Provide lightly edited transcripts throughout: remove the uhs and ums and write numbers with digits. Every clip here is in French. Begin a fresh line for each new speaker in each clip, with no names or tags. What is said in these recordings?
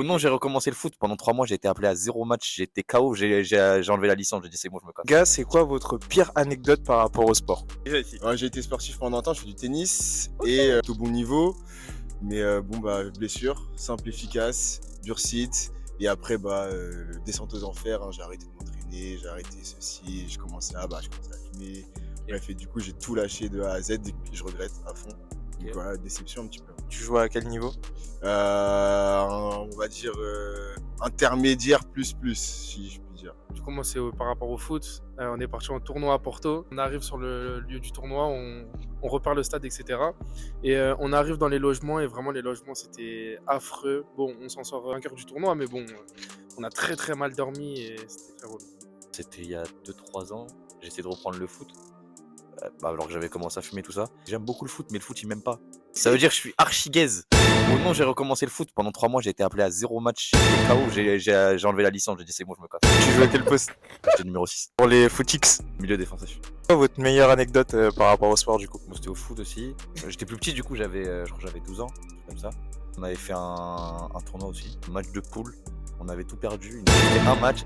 Non, j'ai recommencé le foot. Pendant 3 mois, j'ai été appelé à 0 match. J'étais KO. J'ai enlevé la licence. J'ai dit, c'est bon, je me casse.
Gars, c'est quoi votre pire anecdote par rapport au sport?
Ouais, j'ai été sportif pendant un temps, je fais du tennis et au bon niveau. Mais blessure, simple, efficace, dur site. Et après, descente aux enfers, hein, j'ai arrêté de m'entraîner, j'ai arrêté ceci, je commençais à fumer. Bref, et du coup, j'ai tout lâché de A à Z et je regrette à fond. Donc voilà, déception un petit peu.
Tu joues à quel niveau?
On va dire intermédiaire plus, si je puis dire.
Du coup, moi, c'est par rapport au foot. On est parti en tournoi à Porto. On arrive sur le lieu du tournoi, on repart le stade, etc. Et on arrive dans les logements, et vraiment, les logements, c'était affreux. Bon, on s'en sort vainqueur du tournoi, mais bon, on a très très mal dormi et c'était très relou.
C'était il y a 2-3 ans. J'ai essayé de reprendre le foot. Alors que j'avais commencé à fumer tout ça. J'aime beaucoup le foot, mais le foot, il m'aime pas. Ça veut dire que je suis archi gaze. Non, j'ai recommencé le foot. Pendant 3 mois, j'ai été appelé à 0 match. J'étais KO. J'ai enlevé la licence. J'ai dit, c'est bon, je me casse.
Tu joues à quel poste?
J'étais numéro 6.
Pour les footix.
Milieu défensif.
Quoi votre meilleure anecdote par rapport au sport du coup?
Moi, c'était au foot aussi. J'étais plus petit, du coup, je crois que j'avais 12 ans, un truc comme ça. On avait fait un tournoi aussi, un match de poule. On avait tout perdu.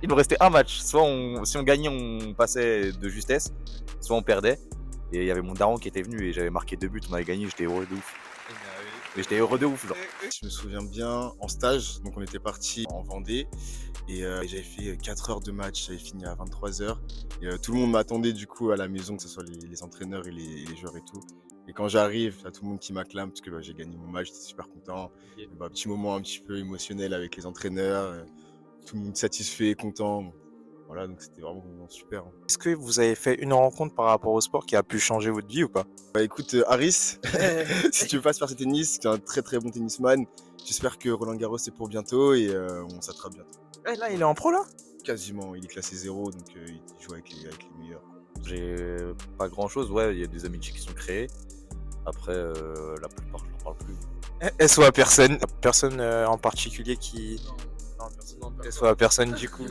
Il nous restait un match. Soit si on gagnait, on passait de justesse, soit on perdait. Et il y avait mon daron qui était venu et j'avais marqué 2 buts. On avait gagné, j'étais heureux de ouf. Mais j'étais heureux de ouf, genre.
Je me souviens bien, en stage, donc on était parti en Vendée et j'avais fait 4 heures de match, j'avais fini à 23 heures. Et tout le monde m'attendait du coup à la maison, que ce soit les entraîneurs et les joueurs et tout. Et quand j'arrive, il y a tout le monde qui m'acclame parce que j'ai gagné mon match, j'étais super content. Et, petit moment un petit peu émotionnel avec les entraîneurs, tout le monde satisfait, content. Voilà, donc c'était vraiment super.
Est-ce que vous avez fait une rencontre par rapport au sport qui a pu changer votre vie ou pas?
Écoute, Harris, si tu veux pas se faire ce tennis, tu es un très très bon tennisman. J'espère que Roland Garros c'est pour bientôt et on s'attrape bientôt.
Là, il est en pro là?
Quasiment, il est classé 0, donc il joue avec les meilleurs.
J'ai pas grand chose, ouais, il y a des amitiés qui sont créées. Après, la plupart, je n'en parle plus.
SO à personne. Personne en particulier qui.
Non, personne.
SO à personne du coup.